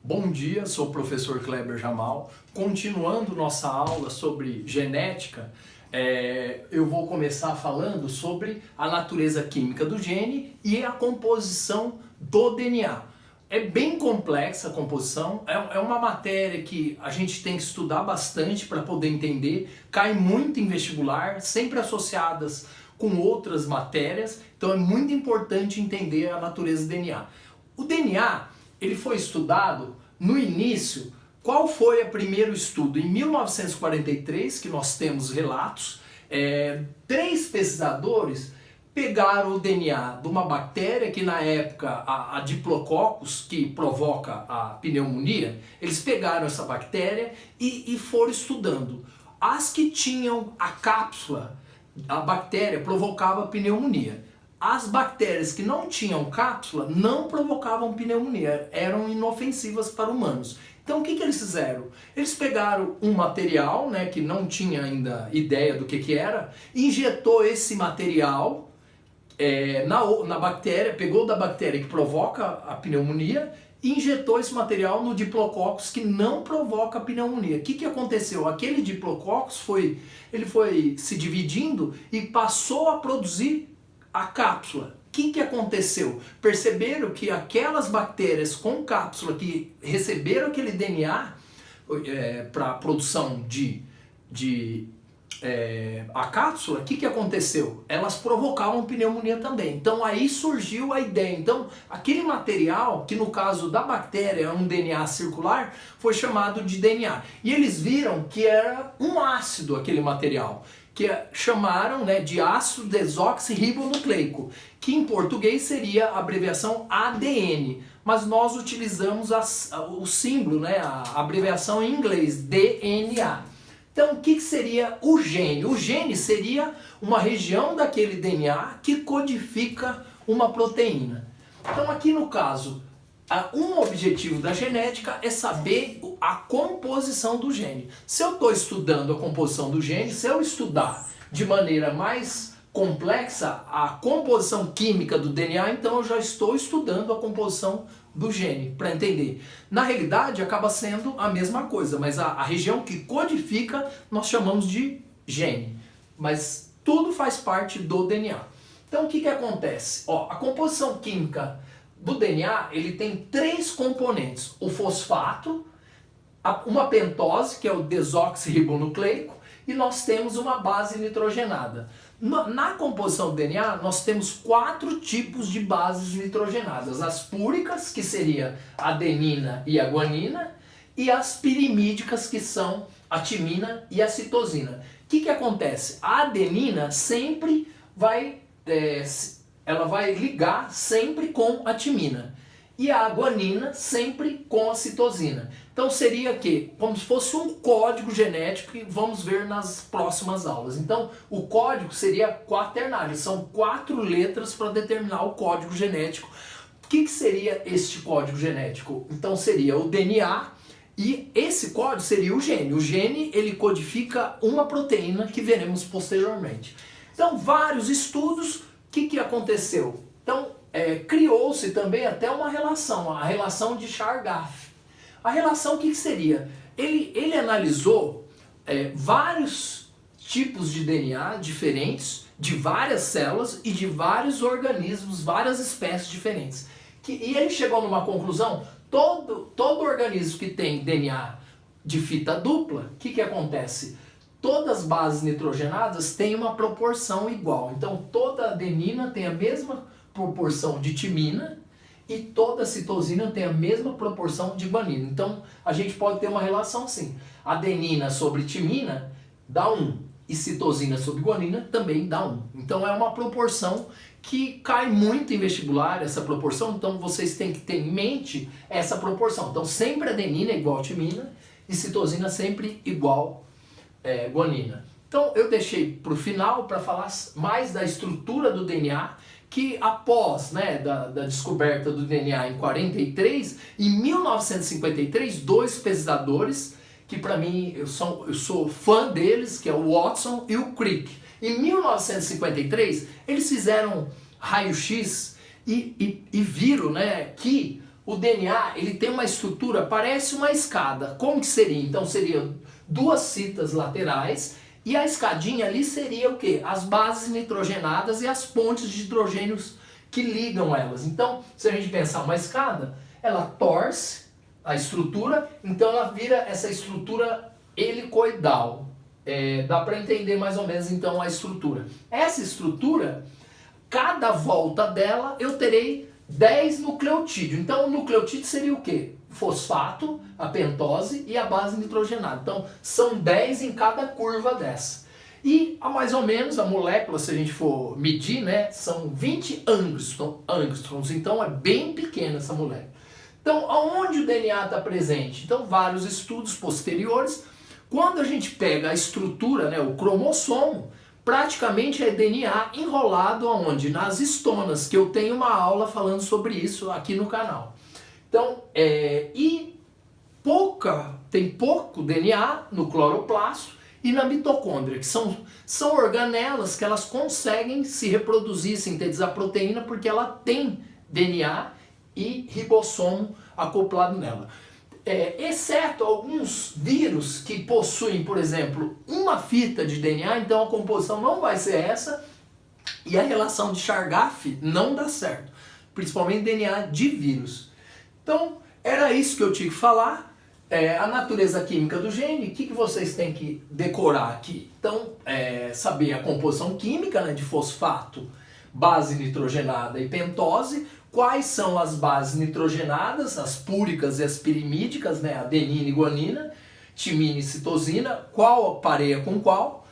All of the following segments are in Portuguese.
Bom dia, sou o professor Kleber Jamal. Continuando nossa aula sobre genética, eu vou começar falando sobre a natureza química do gene e a composição do DNA. É bem complexa a composição, é uma matéria que a gente tem que estudar bastante para poder entender, cai muito em vestibular, sempre associadas com outras matérias, então é muito importante entender a natureza do DNA. O DNA, ele foi estudado no início. Qual foi o primeiro estudo? Em 1943, que nós temos relatos, 3 pesquisadores pegaram o DNA de uma bactéria que na época, a Diplococcus, que provoca a pneumonia, eles pegaram essa bactéria e foram estudando. As que tinham a cápsula, a bactéria provocava pneumonia. As bactérias que não tinham cápsula não provocavam pneumonia, eram inofensivas para humanos. Então o que eles fizeram? Eles pegaram um material, que não tinha ainda ideia do que era, injetou esse material na bactéria, pegou da bactéria que provoca a pneumonia e injetou esse material no Diplococcus que não provoca pneumonia. O que aconteceu? Aquele Diplococcus foi se dividindo e passou a produzir a cápsula. O que aconteceu? Perceberam que aquelas bactérias com cápsula que receberam aquele DNA para a produção a cápsula, o que aconteceu? Elas provocavam pneumonia também. Então aí surgiu a ideia. Então aquele material, que no caso da bactéria é um DNA circular, foi chamado de DNA. E eles viram que era um ácido aquele material, que chamaram de ácido desoxirribonucleico, que em português seria a abreviação ADN, mas nós utilizamos o símbolo, a abreviação em inglês, DNA. Então o que seria o gene? O gene seria uma região daquele DNA que codifica uma proteína. Então aqui no caso, um objetivo da genética é saber a composição do gene. Se eu estou estudando a composição do gene, se eu estudar de maneira mais complexa a composição química do DNA, então eu já estou estudando a composição do gene, para entender. Na realidade acaba sendo a mesma coisa, mas a região que codifica nós chamamos de gene. Mas tudo faz parte do DNA. Então o que acontece? A composição química do DNA, ele tem 3 componentes: o fosfato, uma pentose, que é o desoxirribonucleico, e nós temos uma base nitrogenada. Na composição do DNA, nós temos 4 tipos de bases nitrogenadas: as púricas, que seria a adenina e a guanina, e as pirimídicas, que são a timina e a citosina. O que acontece? A adenina sempre ela vai ligar sempre com a timina e a guanina sempre com a citosina. Então seria como se fosse um código genético que vamos ver nas próximas aulas. Então o código seria quaternário, são 4 letras para determinar o código genético. O que seria este código genético? Então seria o DNA e esse código seria o gene. O gene, ele codifica uma proteína que veremos posteriormente. Então vários estudos. O que aconteceu? Então, criou-se também até uma relação, a relação de Chargaff. A relação, o que seria? Ele analisou vários tipos de DNA diferentes, de várias células e de vários organismos, várias espécies diferentes. E ele chegou numa conclusão: todo organismo que tem DNA de fita dupla, o que acontece? Todas as bases nitrogenadas têm uma proporção igual. Então toda adenina tem a mesma proporção de timina e toda citosina tem a mesma proporção de guanina. Então a gente pode ter uma relação assim: adenina sobre timina dá 1 e citosina sobre guanina também dá 1. Então é uma proporção que cai muito em vestibular, essa proporção. Então vocês têm que ter em mente essa proporção. Então sempre adenina é igual a timina e citosina sempre igual guanina. Então eu deixei para o final para falar mais da estrutura do DNA, que após da descoberta do DNA em 43, em 1953, 2 pesquisadores, que para mim eu sou fã deles, que é o Watson e o Crick. Em 1953 eles fizeram raio-x e viram que o DNA ele tem uma estrutura, parece uma escada. Como que seria? Então seria duas fitas laterais e a escadinha ali seria o quê? As bases nitrogenadas e as pontes de hidrogênios que ligam elas. Então, se a gente pensar uma escada, ela torce a estrutura, então ela vira essa estrutura helicoidal. Dá para entender mais ou menos então a estrutura. Essa estrutura, cada volta dela eu terei 10 nucleotídeos. Então o nucleotídeo seria o quê? Fosfato, a pentose e a base nitrogenada. Então são 10 em cada curva dessa. E mais ou menos a molécula, se a gente for medir, né, são 20 angstroms. Então é bem pequena essa molécula. Então aonde o DNA está presente? Então vários estudos posteriores, quando a gente pega a estrutura, né, o cromossomo, praticamente é DNA enrolado aonde? Nas histonas, que eu tenho uma aula falando sobre isso aqui no canal. Então, tem pouco DNA no cloroplasto e na mitocôndria, que são organelas que elas conseguem se reproduzir, sintetizar proteína, porque ela tem DNA e ribossomo acoplado nela. Exceto alguns vírus que possuem, por exemplo, uma fita de DNA, então a composição não vai ser essa e a relação de Chargaff não dá certo, principalmente DNA de vírus. Então, era isso que eu tinha que falar. A natureza química do gene, o que vocês têm que decorar aqui? Então, saber a composição química, né, de fosfato, base nitrogenada e pentose. Quais são as bases nitrogenadas, as púricas e as pirimídicas, né? Adenina e guanina, timina e citosina, qual pareia com qual,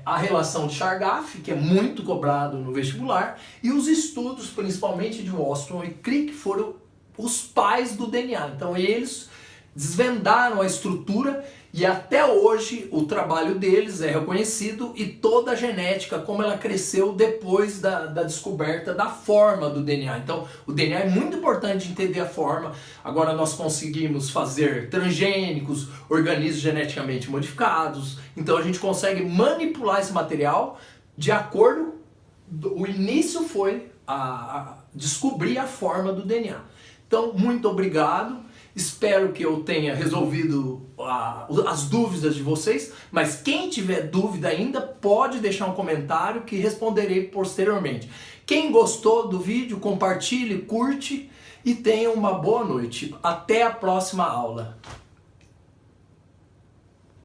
a relação de Chargaff, que é muito cobrado no vestibular, e os estudos, principalmente de Ostrom e Crick, foram os pais do DNA. Então eles desvendaram a estrutura e até hoje o trabalho deles é reconhecido e toda a genética, como ela cresceu depois da descoberta da forma do DNA. Então o DNA é muito importante entender a forma. Agora nós conseguimos fazer transgênicos, organismos geneticamente modificados, então a gente consegue manipular esse material de acordo. O início foi a descobrir a forma do DNA. Então, muito obrigado. Espero que eu tenha resolvido as dúvidas de vocês, mas quem tiver dúvida ainda pode deixar um comentário que responderei posteriormente. Quem gostou do vídeo, compartilhe, curte e tenha uma boa noite. Até a próxima aula.